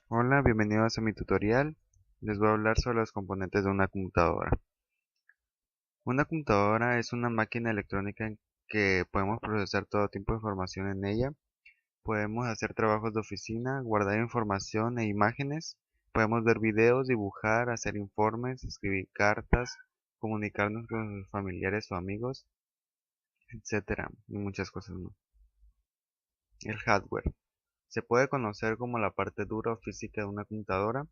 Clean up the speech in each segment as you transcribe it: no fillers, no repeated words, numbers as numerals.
Hola, bienvenidos a mi tutorial. Les voy a hablar sobre los componentes de una computadora. Una computadora es una máquina electrónica en que podemos procesar todo tipo de información en ella. Podemos hacer trabajos de oficina, guardar información e imágenes. Podemos ver videos, dibujar, hacer informes, escribir cartas, comunicarnos con nuestros familiares o amigos, etcétera, y muchas cosas más. El hardware. Se puede conocer como la parte dura o física de una computadora.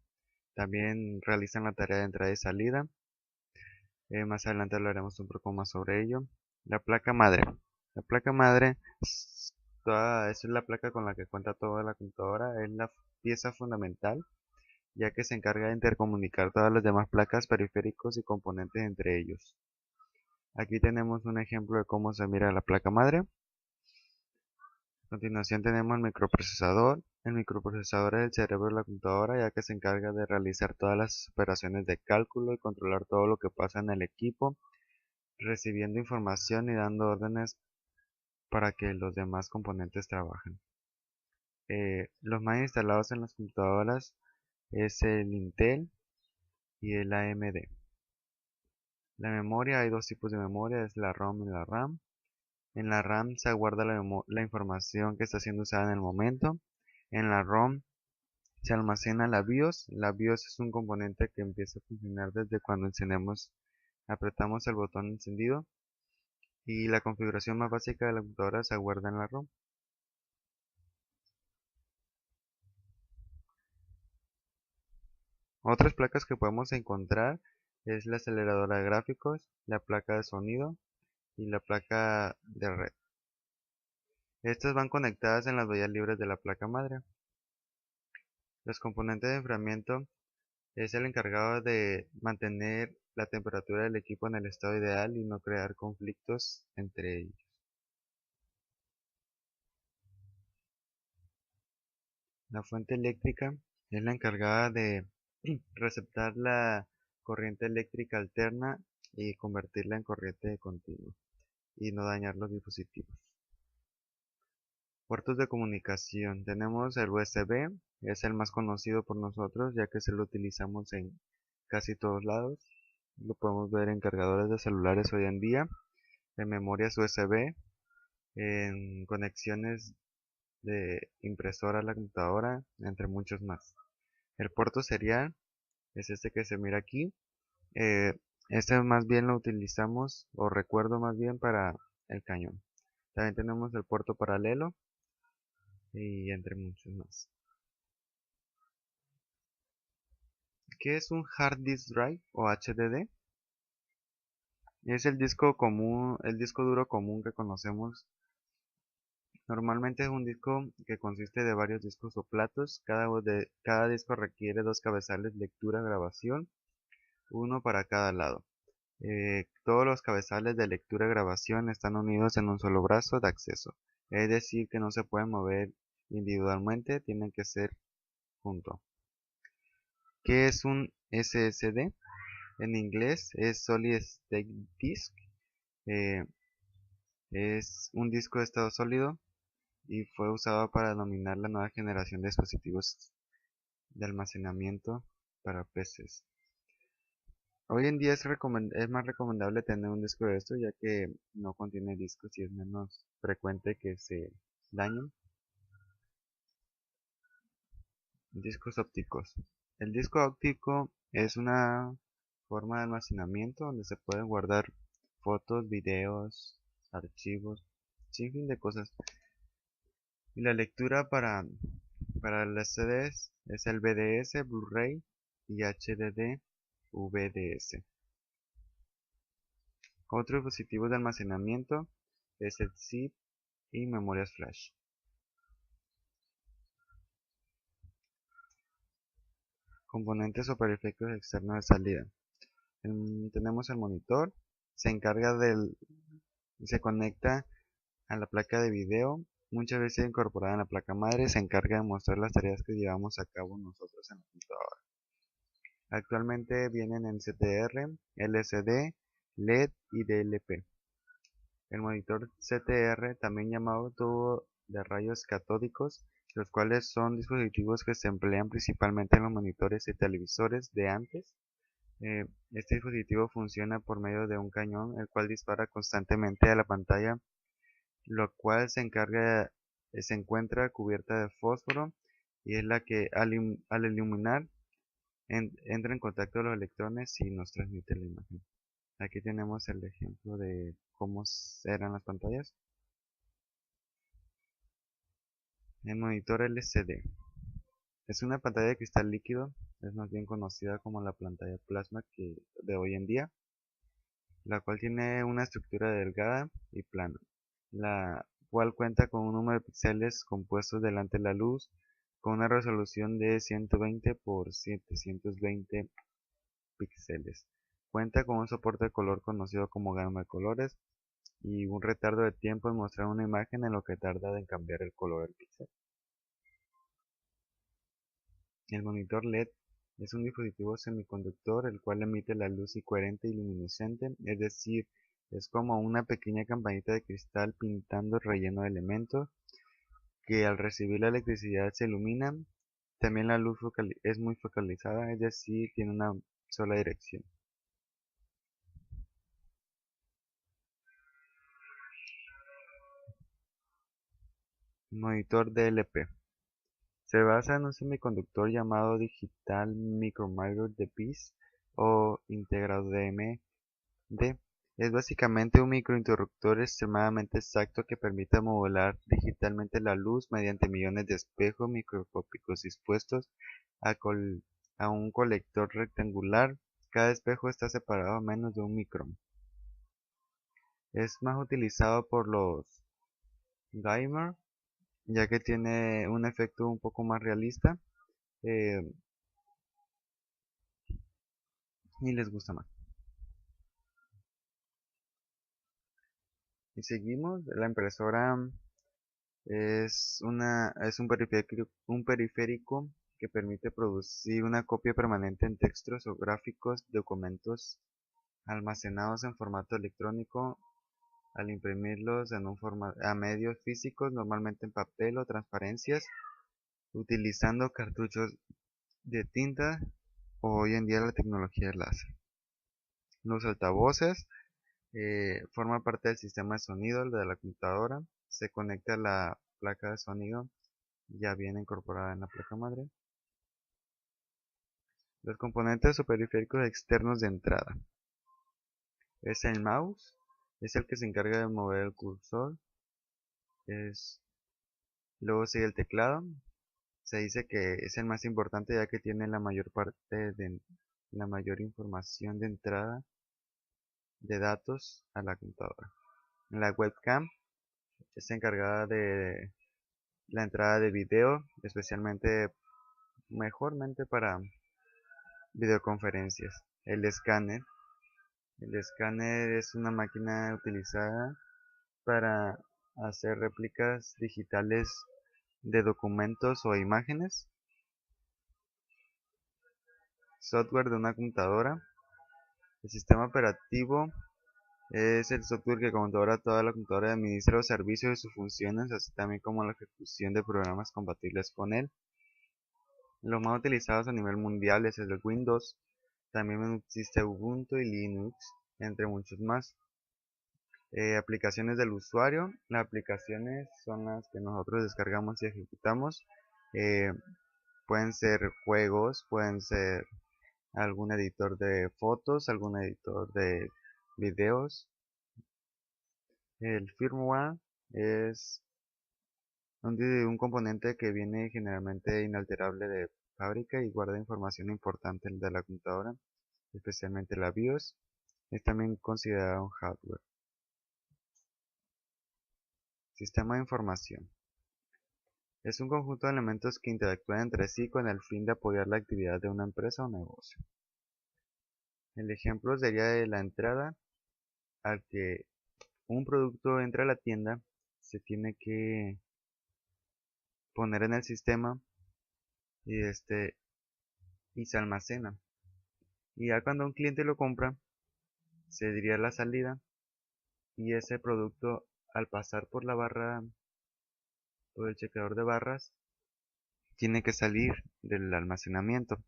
También realizan la tarea de entrada y salida. Más adelante hablaremos un poco más sobre ello. La placa madre. La placa madre es la placa con la que cuenta toda la computadora. Es la pieza fundamental, ya que se encarga de intercomunicar todas las demás placas, periféricos y componentes entre ellos. Aquí tenemos un ejemplo de cómo se mira la placa madre. A continuación tenemos el microprocesador. El microprocesador es el cerebro de la computadora, ya que se encarga de realizar todas las operaciones de cálculo y controlar todo lo que pasa en el equipo, recibiendo información y dando órdenes para que los demás componentes trabajen. Los más instalados en las computadoras es el Intel y el AMD. La memoria, hay dos tipos de memoria, es la ROM y la RAM. En la RAM se guarda la información que está siendo usada en el momento. En la ROM se almacena la BIOS. La BIOS es un componente que empieza a funcionar desde cuando apretamos el botón encendido, y la configuración más básica de la computadora se guarda en la ROM. Otras placas que podemos encontrar es la aceleradora de gráficos, la placa de sonido y la placa de red. Estas van conectadas en las vías libres de la placa madre. Los componentes de enfriamiento es el encargado de mantener la temperatura del equipo en el estado ideal y no crear conflictos entre ellos. La fuente eléctrica es la encargada de receptar la corriente eléctrica alterna y convertirla en corriente continua y no dañar los dispositivos. Puertos de comunicación. Tenemos el USB, es el más conocido por nosotros ya que se lo utilizamos en casi todos lados. Lo podemos ver en cargadores de celulares hoy en día, en memorias USB, en conexiones de impresora a la computadora, entre muchos más. El puerto serial es este que se mira aquí. Eh, este más bien lo utilizamos, o recuerdo más bien, para el cañón. También tenemos el puerto paralelo y entre muchos más. ¿Qué es un hard disk drive o HDD? Es el disco común, el disco duro común que conocemos. Normalmente es un disco que consiste de varios discos o platos. Cada disco requiere dos cabezales lectura-grabación, uno para cada lado. Todos los cabezales de lectura-grabación están unidos en un solo brazo de acceso. Es decir, que no se pueden mover individualmente, tienen que ser juntos. ¿Qué es un SSD? En inglés es Solid State Disk. eh, es un disco de estado sólido y fue usado para denominar la nueva generación de dispositivos de almacenamiento para PCs. Hoy en día es más recomendable tener un disco de esto, ya que no contiene discos y es menos frecuente que se dañen. Discos ópticos. El disco óptico es una forma de almacenamiento donde se pueden guardar fotos, videos, archivos, sin fin de cosas. Y la lectura para las CDs es el VDS, Blu-ray y HDD, VDS. Otros dispositivos de almacenamiento es el zip y memorias flash. Componentes o periféricos externos de salida. Tenemos el monitor, se encarga se conecta a la placa de video, muchas veces incorporada en la placa madre, se encarga de mostrar las tareas que llevamos a cabo nosotros en la computadora. Actualmente vienen en CTR, LCD, LED y DLP. El monitor CTR, también llamado tubo de rayos catódicos, los cuales son dispositivos que se emplean principalmente en los monitores y televisores de antes. Este dispositivo funciona por medio de un cañón, el cual dispara constantemente a la pantalla, lo cual se encuentra cubierta de fósforo y es la que al iluminar entra en contacto los electrones y nos transmite la imagen. Aquí tenemos el ejemplo de cómo eran las pantallas. El monitor LCD es una pantalla de cristal líquido, es más bien conocida como la pantalla plasma de hoy en día, la cual tiene una estructura delgada y plana, la cual cuenta con un número de píxeles compuestos delante de la luz, con una resolución de 120 por 720 píxeles. Cuenta con un soporte de color conocido como gama de colores y un retardo de tiempo en mostrar una imagen en lo que tarda en cambiar el color del píxel. El monitor LED es un dispositivo semiconductor el cual emite la luz coherente y luminiscente, es decir, es como una pequeña campanita de cristal pintando relleno de elementos que al recibir la electricidad se iluminan. También la luz es muy focalizada, es decir, tiene una sola dirección. Monitor DLP. Se basa en un semiconductor llamado Digital Micromirror Device o integrado DMD. Es básicamente un microinterruptor extremadamente exacto que permite modular digitalmente la luz mediante millones de espejos microscópicos dispuestos a, a un colector rectangular. Cada espejo está separado a menos de un micrón. Es más utilizado por los gamers ya que tiene un efecto un poco más realista eh, y les gusta más. Y seguimos, la impresora es un periférico que permite producir una copia permanente en textos o gráficos, documentos almacenados en formato electrónico al imprimirlos a medios físicos, normalmente en papel o transparencias, utilizando cartuchos de tinta o hoy en día la tecnología de láser. Los altavoces forman parte del sistema de sonido de la computadora, se conecta a la placa de sonido ya viene incorporada en la placa madre. Los componentes o periféricos externos de entrada. Es el mouse, es el que se encarga de mover el cursor. Luego sigue el teclado. Se dice que es el más importante ya que tiene la mayor parte de la mayor información de entrada de datos a la computadora. La webcam es encargada de la entrada de video, especialmente mejormente para videoconferencias. El escáner es una máquina utilizada para hacer réplicas digitales de documentos o imágenes. Software de una computadora. El sistema operativo es el software que controla toda la computadora y administra los servicios y sus funciones, así también como la ejecución de programas compatibles con él. Los más utilizados a nivel mundial es el Windows, también existe Ubuntu y Linux, entre muchos más. Aplicaciones del usuario. Las aplicaciones son las que nosotros descargamos y ejecutamos. Eh, Pueden ser juegos, pueden ser algún editor de fotos, algún editor de videos. El firmware es un componente que viene generalmente inalterable de fábrica y guarda información importante de la computadora, especialmente la BIOS. Es también considerado un hardware. Sistema de información. Es un conjunto de elementos que interactúan entre sí con el fin de apoyar la actividad de una empresa o negocio. El ejemplo sería de la entrada al que un producto entra a la tienda, se tiene que poner en el sistema y y se almacena. Y ya cuando un cliente lo compra, se diría la salida y ese producto al pasar por la barra, por el chequeador de barras, tiene que salir del almacenamiento.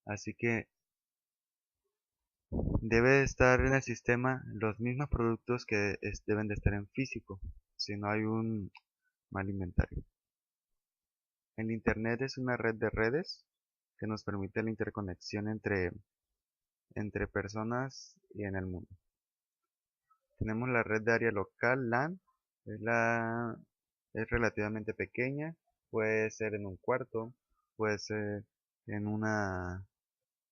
Así que debe estar en el sistema los mismos productos que deben de estar en físico, si no hay un mal inventario. El Internet es una red de redes que nos permite la interconexión entre personas y en el mundo. Tenemos la red de área local, LAN, es relativamente pequeña, puede ser en un cuarto, puede ser en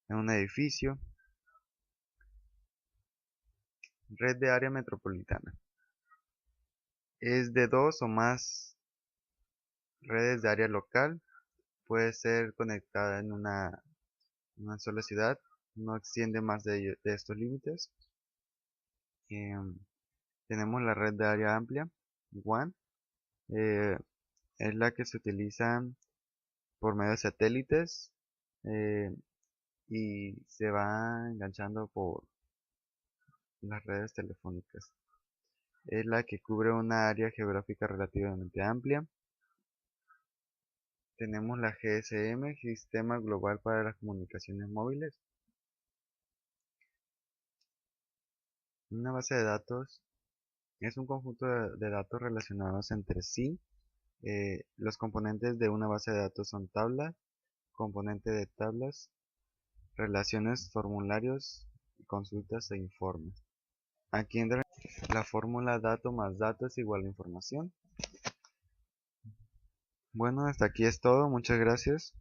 en un edificio. Red de área metropolitana. Es de dos o más redes de área local, puede ser conectada en una sola ciudad, no extiende más de estos límites. Em, Tenemos la red de área amplia, WAN, eh, es la que se utiliza por medio de satélites eh, y se va enganchando por las redes telefónicas. Es la que cubre una área geográfica relativamente amplia. Tenemos la GSM, Sistema Global para las Comunicaciones Móviles. Una base de datos es un conjunto de datos relacionados entre sí. Los componentes de una base de datos son tablas, componente de tablas, relaciones, formularios, consultas e informes. Aquí entra la fórmula dato más dato es igual a información. Bueno, hasta aquí es todo. Muchas gracias.